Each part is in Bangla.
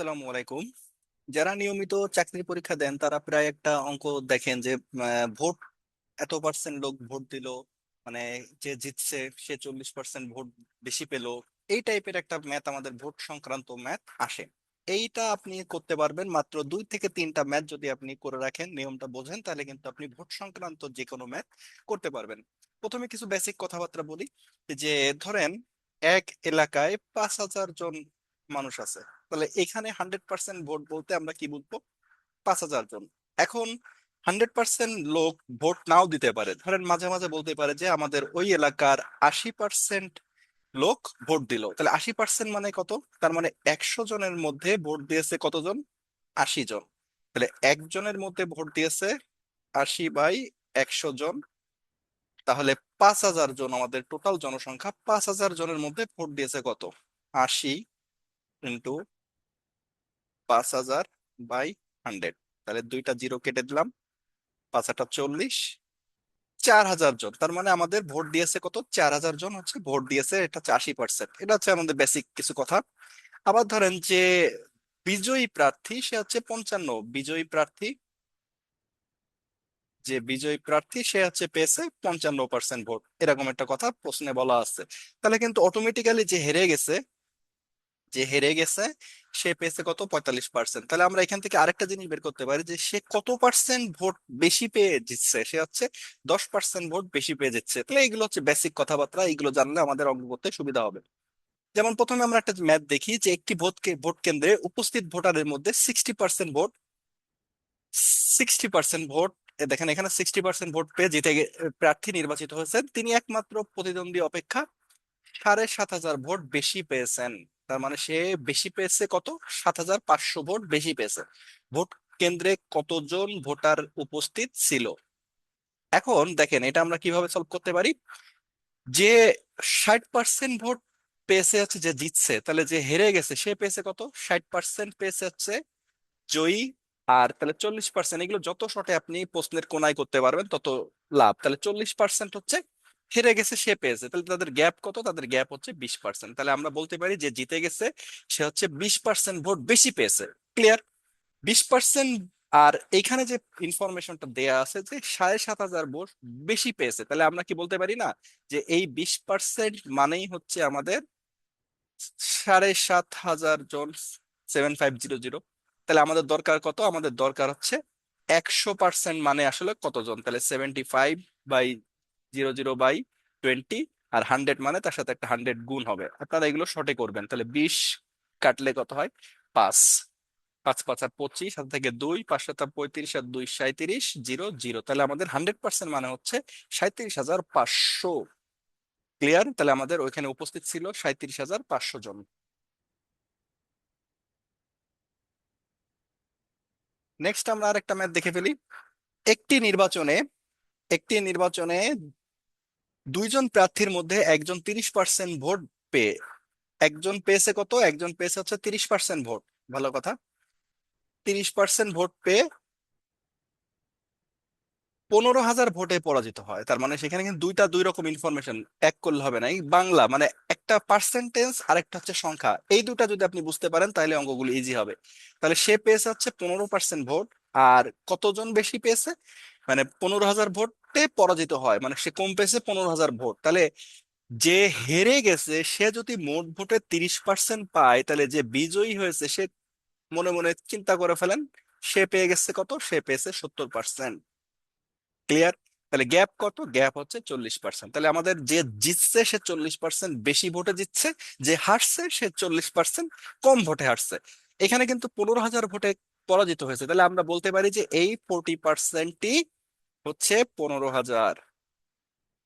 আসসালামু আলাইকুম। যারা নিয়মিত চাকরির পরীক্ষা দেন তারা প্রায় একটা অঙ্ক দেখেন যে ভোট এত পার্সেন্ট লোক ভোট দিল, মানে যে জিতছে সে 40% ভোট বেশি পেল। এই টাইপের একটা ম্যাথ, আমাদের ভোট সংক্রান্ত ম্যাথ আসে। এইটা আপনি করতে পারবেন মাত্র 2 থেকে 3টা ম্যাথ যদি আপনি করে রাখেন, নিয়মটা বোঝেন, তাহলে কিন্তু আপনি ভোট সংক্রান্ত যে কোনো ম্যাথ করতে পারবেন। প্রথমে কিছু বেসিক কথাবার্তা বলি। যে ধরেন এক এলাকায় 5,000 জন মানুষ আছে, তাহলে এখানে 100% ভোট বলতে আমরা কি বুঝবো? 5,000 জন। এখন 100% লোক ভোট নাও দিতে পারে, ধরেন মাঝে মাঝে বলতে পারে যে আমাদের ওই এলাকার 80% লোক ভোট দিল, তাহলে 80% মানে কত? তার মানে 100 জনের মধ্যে ভোট দিয়েছে কতজন? 80 জন। তাহলে একজনের মধ্যে ভোট দিয়েছে 80/100 জন। তাহলে 5,000 জন, আমাদের টোটাল জনসংখ্যা 5,000 জনের মধ্যে ভোট দিয়েছে কত? 80 × 5,000/100। তাহলে দুইটা জিরো কেটে দিলাম, 5 × 8 = 40। 4,000 জন, তার মানে আমাদের ভোট দিয়েছে কত? 4,000 জন হচ্ছে ভোট দিয়েছে, এটা হচ্ছে 80%। এটা হচ্ছে আমাদের বেসিক কিছু কথা। আবার ধরেন যে বিজয়ী প্রার্থী সে হচ্ছে 55, বিজয়ী প্রার্থী, যে বিজয়ী প্রার্থী সে হচ্ছে পেয়েছে 55% ভোট, এরকম একটা কথা প্রশ্নে বলা আছে। তাহলে কিন্তু অটোমেটিক্যালি যে হেরে গেছে সে পেয়েছে কত? 45%। তাহলে আমরা এখান থেকে আরেকটা জিনিস বের করতে পারি যে সে কত পার্সেন্ট ভোট বেশি পেয়ে জিতছে। সে হচ্ছে 10% ভোট বেশি পেয়ে জিতছে। তাহলে এগুলো হচ্ছে বেসিক কথাবার্তা, এগুলো জানলে আমাদের অঙ্ক করতে সুবিধা হবে। যেমন প্রথমে আমরা একটা ম্যাথ দেখি যে একটি ভোট কেন্দ্রে উপস্থিত ভোটারের মধ্যে 60% ভোট দেখেন এখানে 60% ভোট পেয়ে প্রার্থী নির্বাচিত হয়েছেন। তিনি একমাত্র প্রতিদ্বন্দ্বী অপেক্ষা 7,500 ভোট বেশি পেয়েছেন। তার মানে সে বেশি পেয়েছে কত? 7,500 ভোট বেশি পেয়েছে। ভোট কেন্দ্রে কতজন ভোটার উপস্থিত ছিল? এখন দেখেন এটা আমরা কিভাবে সলভ করতে পারি। যে 60% ভোট পেয়েছে হচ্ছে যে জিতছে, তাহলে যে হেরে গেছে সে পেয়েছে কত? 60% পেয়েছে হচ্ছে জয়ী। আর তাহলে 40%, এগুলো যত শর্টে আপনি প্রশ্নের কোনায় করতে পারবেন তত লাভ। তাহলে 40% হচ্ছে হেরে গেছে সে পেয়েছে, তাহলে তাদের গ্যাপ কত? তাদের গ্যাপ হচ্ছে 20%। তাহলে আমরা বলতে পারি যে জিতে গেছে সে হচ্ছে 20% ভোট বেশি পেয়েছে। ক্লিয়ার? 20%। আর এইখানে যে ইনফরমেশনটা দেয়া আছে যে 7,500 ভোট বেশি পেয়েছে, তাহলে আমরা কি বলতে পারি না যে এই 20% মানেই হচ্ছে আমাদের 7,500 জন, 7,500। তাহলে আমাদের দরকার কত? আমাদের দরকার হচ্ছে 100%, মানে আসলে কতজন? তাহলে 75/00/20। আর 100 মানে তার সাথে একটা 100 গুণ হবে। আপনারা এগুলো শর্টে করবেন। তাহলে 20 কাটলে কত হয়? 5। 5 × 5 = 25, সাথে থেকে 2, 5 × 7 = 35, আর 2 × 37, 0 0। তাহলে আমাদের 100% মানে হচ্ছে 37,500। ক্লিয়ার? তাহলে আমাদের ওইখানে উপস্থিত ছিল 37,500 জন। নেক্সট আমরা আরেকটা ম্যাথ দেখে ফেলি। একটি নির্বাচনে একটি নির্বাচনে দুইজন প্রার্থীর মধ্যে একজন 30% ভোট পেয়ে, একজন পেয়েছে কত? একজন পেয়েছে হচ্ছে 30% ভোট। ভালো কথা। 30% ভোট পেয়ে 15,000 ভোটে পরাজিত হয়। তার মানে সেখানে কিন্তু দুইটা দুই রকম ইনফরমেশন, এক করলে হবে না। এই বাংলা মানে একটা পার্সেন্টেজ আর একটা হচ্ছে সংখ্যা, এই দুটা যদি আপনি বুঝতে পারেন তাহলে অঙ্কগুলো ইজি হবে। তাহলে সে পেয়েছে হচ্ছে 15% ভোট। আর কতজন বেশি পেয়েছে? মানে 15,000 ভোটে পরাজিত হয়, মানে সে কম পেয়েছে 15,000 ভোট। তাহলে যে হেরে গেছে সে যদি মোট ভোটে 30% পায়, তাহলে যে বিজয়ী হয়েছে সে মনে মনে চিন্তা করে ফেলেন, সে পেয়ে গেছে কত? সে পেয়েছে 70%। ক্লিয়ার? তাহলে গ্যাপ কত? গ্যাপ হচ্ছে 40%। তাহলে আমাদের যে জিতছে সে 40% বেশি ভোটে জিতছে, যে হারছে সে 40% কম ভোটে হারছে। এখানে কিন্তু 15,000 ভোটে পরাজিত হয়েছে, তাহলে আমরা বলতে পারি যে এই 40%ই হচ্ছে 15,000।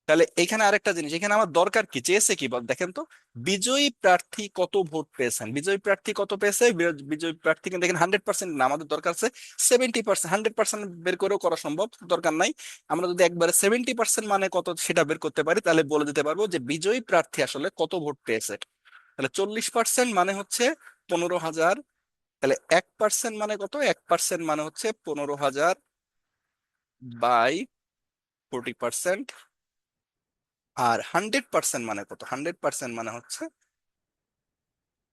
তাহলে এখানে আরেকটা জিনিস, এখানে আমার দরকার কি, চেয়েছে কি বল দেখেন তো। বিজয়ী প্রার্থী কত ভোট পেয়েছেন? বিজয়ী প্রার্থী কত পেয়েছে? বিজয়ী প্রার্থী কিন্তু এখানে 100% না, আমাদের দরকার আছে 70%। 100% বের করেও করা সম্ভব, দরকার নাই। আমরা যদি একবারে 70% মানে কত সেটা বের করতে পারি, তাহলে বলে দিতে পারবো যে বিজয়ী প্রার্থী আসলে কত ভোট পেয়েছে। তাহলে 40% মানে হচ্ছে 15,000। তাহলে 1% মানে কত? 1% মানে হচ্ছে 15,000/40%। আর 100% মানে কত? 100% মানে হচ্ছে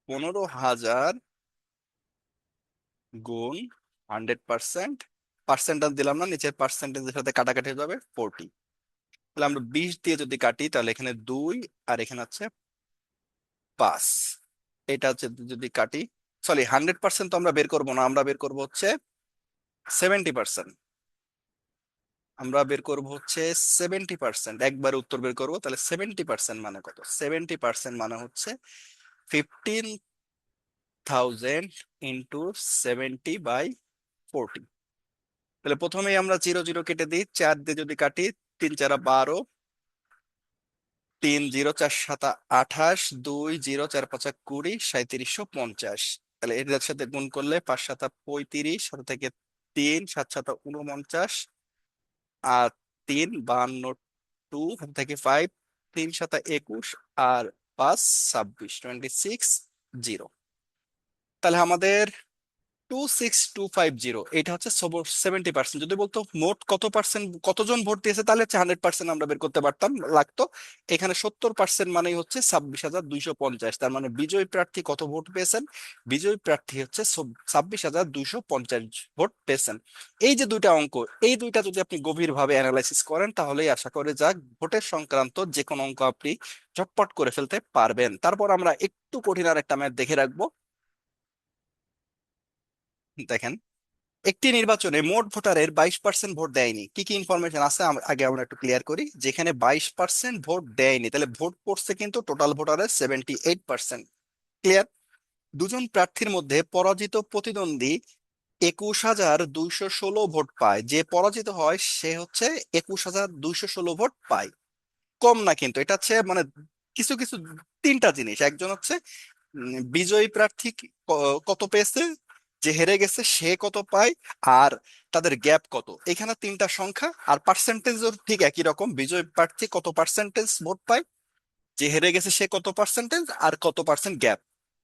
15,000 গুণ 100%, পার্সেন্টেজ দিলাম না, নিচের পার্সেন্টেজের সাথে কাটাকাটি হয়ে যাবে 40। তাহলে আমরা 20 দিয়ে যদি কাটি তাহলে এখানে 2 আর এখানে হচ্ছে 5। এটা হচ্ছে যদি কাটি, সরি 100% তো আমরা বের করবো না, আমরা বের করবো হচ্ছে 70%। আমরা বের করব হচ্ছে 70%, একবার উত্তর বের করব। তাহলে 70% মানে কত? 70% মানে হচ্ছে 15,000 ইন্টু 70/40। তাহলে প্রথমেই আমরা 0 0 কেটে দিই, 4 দিয়ে যদি কাটি, 3 4 12, 3 0 4 7 28, 2 0 4 5 20, 3750। তাহলে এটার সাথে গুণ করলে 5 7 35, সাথে থেকে 3 7 7 49, আর 3 52, 2 থেকে 5, 3 7 21, আর 5 26, 26 0। তাহলে আমাদের 26250, এটা হচ্ছে 70%। যদি বলতো মোট কত পার্সেন্ট, কতজন ভোট দিয়েছে, তাহলে হচ্ছে 100% আমরা বের করতে পারতাম, লাগতো। এখানে 70% মানেই হচ্ছে 26,250। তার মানে বিজয়ী প্রার্থী কত ভোট পেয়েছেন? বিজয়ী প্রার্থী হচ্ছে 26,250 ভোট পেয়েছেন। এই যে দুইটা অঙ্ক, এই দুইটা যদি আপনি গভীরভাবে অ্যানালাইসিস করেন তাহলেই আশা করে যাক ভোটের সংক্রান্ত যে কোনো অঙ্ক আপনি ঝটপট করে ফেলতে পারবেন। তারপর আমরা একটু কঠিন আর একটা ম্যাথ দেখে রাখবো। দেখেন, একটি নির্বাচনে মোট ভোটারের 22% ভোট দেয়নি, কি কি ইনফরমেশন আছে আগে আমরা একটু ক্লিয়ার করি। যেখানে 22% ভোট দেয়নি, তাহলে ভোট পড়ছে কিন্তু টোটাল ভোটারের 78%। ক্লিয়ার? দুজন প্রার্থীর মধ্যে পরাজিত প্রতিদ্বন্দ্বী 21,216 ভোট পায়, যে পরাজিত হয় সে হচ্ছে 21,216 ভোট পায়। কম না কিন্তু, এটা হচ্ছে মানে কিছু কিছু তিনটা জিনিস। একজন হচ্ছে বিজয়ী প্রার্থী কত পেয়েছে, যে হেরে গেছে সে কত পায়, আর তাদের গ্যাপ কত। এখানে তিনটা সংখ্যা, আর পার্সেন্টেজও ঠিক একই রকম, বিজয়ী প্রার্থী কত পার্সেন্টেজ ভোট পায়, যে হেরে গেছে সে কত পার্সেন্টেজ, আর কত পার্সেন্ট গ্যাপ।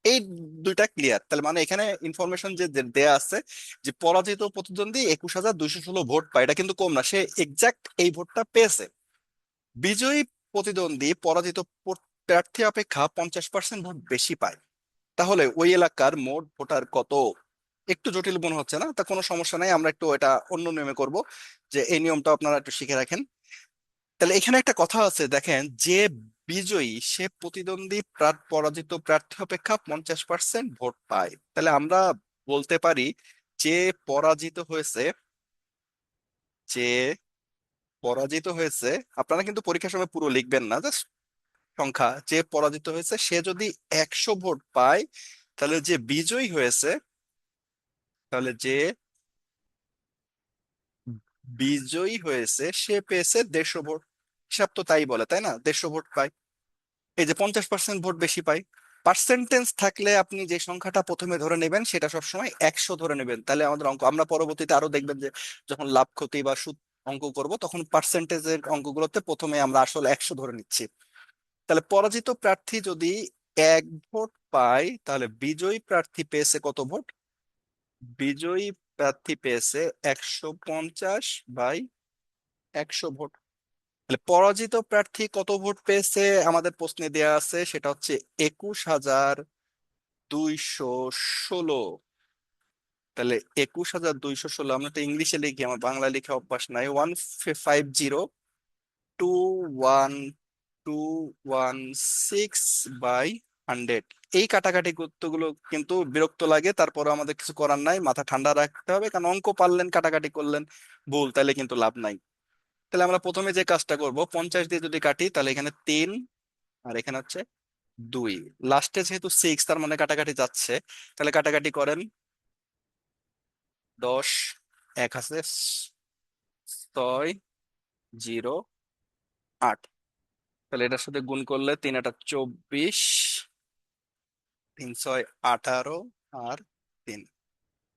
এই দুইটা ক্লিয়ার। তাহলে মানে এখানে ইনফরমেশন যে দেয়া আছে যে পরাজিত প্রতিদ্বন্দ্বী 21,216 ভোট পায়, এটা কিন্তু কম না, সে এক্সাক্ট এই ভোটটা পেয়েছে। বিজয়ী প্রতিদ্বন্দ্বী পরাজিত প্রার্থী অপেক্ষা 50% ভোট বেশি পায়। তাহলে ওই এলাকার মোট ভোটার কত? একটু জটিল মনে হচ্ছে না? তা কোনো সমস্যা নাই, আমরা একটু এটা অন্য নিয়মে করব, যে এই নিয়মটা আপনারা একটু শিখে রাখেন। তাহলে এখানে একটা কথা আছে, দেখেন, যে বিজয়ী সে প্রতিদ্বন্দ্বী পরাজিত প্রার্থী অপেক্ষা 50% ভোট পায়। তাহলে আমরা বলতে পারি যে পরাজিত হয়েছে, যে পরাজিত হয়েছে, আপনারা কিন্তু পরীক্ষার সময় পুরো লিখবেন না, জাস্ট সংখ্যা, যে পরাজিত হয়েছে সে যদি 100 ভোট পায়, তাহলে যে বিজয়ী হয়েছে, তাহলে যে বিজয়ী হয়েছে সে পেয়েছে 150 ভোট। হিসাব তো তাই বলে, তাই না? 150 ভোট পায়, এই যে 50% ভোট বেশি পায়। পার্সেন্টেজ থাকলে আপনি যে সংখ্যাটা প্রথমে ধরে নেবেন সেটা সবসময় 100 ধরে নেবেন, তাহলে আমাদের অঙ্ক, আমরা পরবর্তীতে আরো দেখবেন যে যখন লাভ ক্ষতি বা সুদ অঙ্ক করব তখন পার্সেন্টেজের অঙ্কগুলোতে প্রথমে আমরা আসলে 100 ধরে নিচ্ছি। তাহলে পরাজিত প্রার্থী যদি 1 ভোট পায়, তাহলে বিজয়ী প্রার্থী পেয়েছে কত ভোট? বিজয়ী প্রার্থী পেয়েছে 150/100 ভোট। তাহলে পরাজিত প্রার্থী কত ভোট পেয়েছে আমাদের প্রশ্নে দেয়া আছে, সেটা হচ্ছে 21,216। তাহলে 21,216, আমরা তো ইংলিশে লিখি, আমার বাংলা লিখে অভ্যাস নাই। 150,216/100। এই কাটাকাটি গুলো কিন্তু বিরক্ত লাগে, তারপরে আমাদের কিছু করার নাই, মাথা ঠান্ডা রাখতে হবে, কারণ অঙ্ক পারলেন কাটাকাটি করলেন ভুল, তাহলে কিন্তু লাভ নাই। তাহলে আমরা প্রথমে যে কাজটা করব, 50 দিয়ে যদি কাটি তাহলে এখানে 3, আর এখানে হচ্ছে 2, লাস্টে যেহেতু 6 তার মানে কাটাকাটি যাচ্ছে। তাহলে কাটাকাটি করেন, 10 এক আছে, 6 0 8। তাহলে এটার সাথে গুণ করলে 3 8 24, 3 6 18, আর 3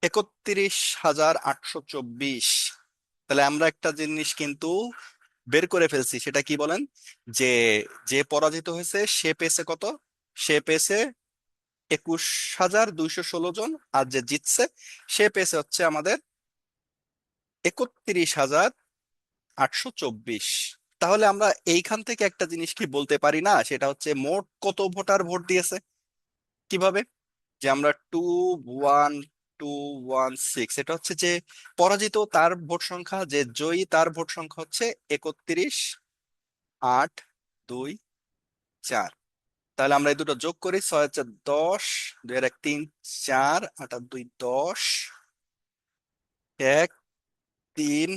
31,824। তাহলে আমরা একটা জিনিস কিন্তু বের করে ফেলছি, সেটা কি বলেন? যে যে পরাজিত হয়েছে সে পেয়েছে কত? সে পেয়েছে 21,216 জন, আর যে জিতছে সে পেয়েছে হচ্ছে আমাদের 31,824। তাহলে আমরা এইখান থেকে একটা জিনিস কি বলতে পারি না, সেটা হচ্ছে মোট কত ভোটার ভোট দিয়েছে। কিভাবে? যে আমরা 2 1 3216, এটা হচ্ছে যে পরাজিত তার ভোট সংখ্যা, যে জয়ী তার ভোট সংখ্যা হচ্ছে 31,8,2,4। তাহলে আমরা এই দুটো যোগ করি, 6 4 10, 2 1 3 4, 8 8 2 10, 1 3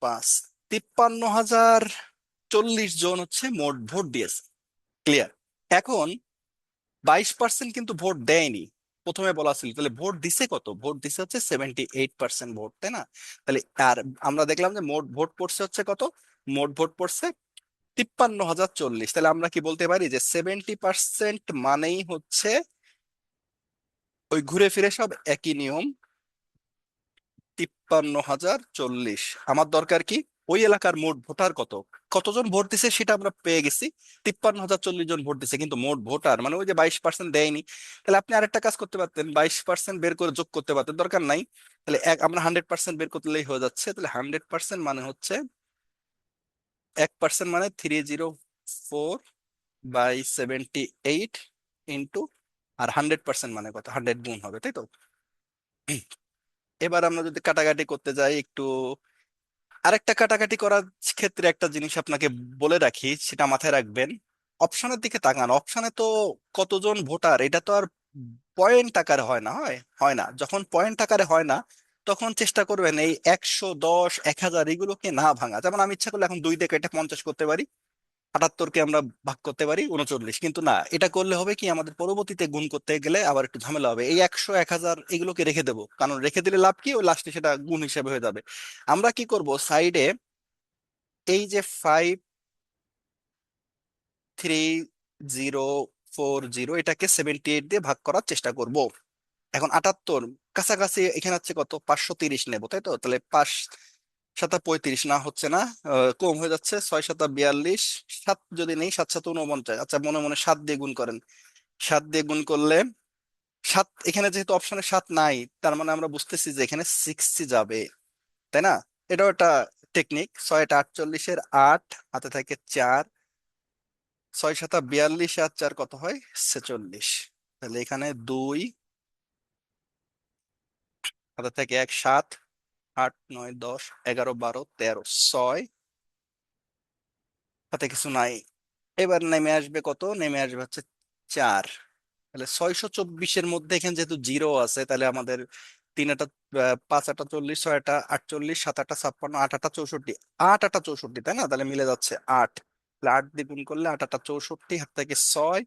5, 53,040 জন হচ্ছে মোট ভোট দিয়েছে। ক্লিয়ার? এখন 22% কিন্তু ভোট দেয়নি, প্রথমে বলা ছিল। তাহলে ভোট দিছে কত? ভোট দিছে হচ্ছে 78% ভোট, তাই না? তাহলে আর আমরা দেখলাম যে মোট ভোট পড়ছে হচ্ছে কত? মোট ভোট পড়ছে 53,040। তাহলে আমরা কি বলতে পারি যে 70% মানেই হচ্ছে ওই ঘুরে ফিরে সব একই নিয়ম, 53,040। আমার দরকার কি? ওই এলাকার মোট ভোটার কত, কতজন ভোট দিছে সেটা আমরা পেয়ে গেছি। 53,040 জন ভোট দিছে, কিন্তু মোট ভোটার মানে ওই যে 22% দেয়নি। তাহলে আপনি আরেকটা কাজ করতে পারতেন, 22% বের করে যোগ করতে পারতেন, দরকার নাই। তাহলে আমরা 100% বের করলেই হয়ে যাচ্ছে। তাহলে 100% মানে হচ্ছে 1% মানে 304/78 ইন্টু, আর 100% মানে কত? 100 গুণ হবে, তাই তো? এবার আমরা যদি কাটাকাটি করতে যাই একটু, আরেকটা কাটাকাটি করার ক্ষেত্রে একটা জিনিস আপনাকে বলে রাখি, সেটা মাথায় রাখবেন। অপশনের দিকে তাকান, অপশনে তো কতজন ভোটার, এটা তো আর পয়েন্ট আকারে হয় না, হয় হয় না। যখন পয়েন্ট আকারে হয় না, তখন চেষ্টা করবেন এই 110 1000 এগুলোকে না ভাঙা। যেমন আমি ইচ্ছা করলে এখন 2 দিয়ে কেটে 50 করতে পারি, 78কে আমরা ভাগ করতে পারি 39, কিন্তু না, এটা করলে হবে কি, আমাদের পরবর্তীতে গুণ করতে গেলে আবার একটু ঝামেলা হবে। এই 100 1000 এগুলোকে রেখে দেবো, কারণ রেখে দিলে লাভ কি, ওই লাস্টে সেটা গুণ হিসেবে হয়ে যাবে। আমরা কি করব, সাইডে এই যে 53040, এটাকে 78 দিয়ে ভাগ করার চেষ্টা করব। এখন 78 কাছাকাছি, এখানে হচ্ছে কত, 530 নেবো, তাই তো? তাহলে 5 7 35 না, হচ্ছে না, কম হয়ে যাচ্ছে। 6 7 42, 7 যদি নেই, 7 7 49। আচ্ছা, মনে মনে 7 দিয়ে গুণ করেন। 7 দিয়ে গুণ করলে 7, এখানে যেহেতু অপশনে 7 নাই, তার মানে আমরা বুঝতেছি যে এখানে 60 যাবে, তাই না? এটাও একটা টেকনিক। 6 8 48-এর 8 হাতে থাকে 4, 6 7 42 আর 4 কত হয়? 46। তাহলে এখানে 2 হাতে থাকে 1, 7 8 9 10 11 12 13, 6 হাতে কিছু নাই। এবার নেমে আসবে কত? নেমে আসবে হচ্ছে 4। তাহলে 624-এর মধ্যে এখানে যেহেতু জিরো আছে, তাহলে আমাদের 3 আটা 5 আটা 40, 6 আটা 48, 7 আটা 56, 8 আটা 64, 8 আটা 64, তাই না? তাহলে মিলে যাচ্ছে 8। তাহলে 8 দিয়ে গুণ করলে 8 আটা 64, হাত থেকে 6,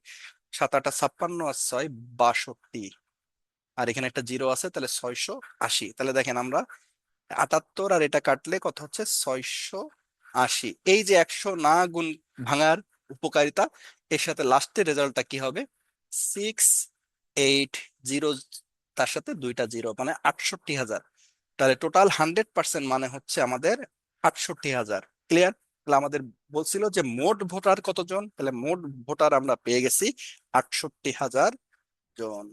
7 আটা 56 আর 6 62, আর এখানে একটা জিরো আছে, তাহলে 680। তাহলে দেখেন আমরা 78 আর এটা কাটলে কত হচ্ছে? 680। এই যে 100 না গুণ ভাঙার উপকারিতা, এর সাথে লাস্টের রেজাল্টটা কি হবে? 680, তার সাথে দুইটা জিরো, মানে 68,000। তাহলে টোটাল 100% মানে হচ্ছে আমাদের 68,000। ক্লিয়ার? তাহলে আমাদের বলছিল যে মোট ভোটার কতজন, তাহলে মোট ভোটার আমরা পেয়ে গেছি 68,000 জন।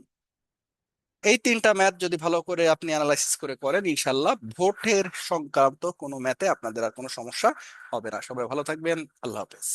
এই তিনটা ম্যাথ যদি ভালো করে আপনি অ্যানালাইসিস করে করেন, ইনশাল্লাহ ভোটের সংক্রান্ত কোনো ম্যাথে আপনাদের আর কোনো সমস্যা হবে না। সবাই ভালো থাকবেন। আল্লাহ হাফেজ।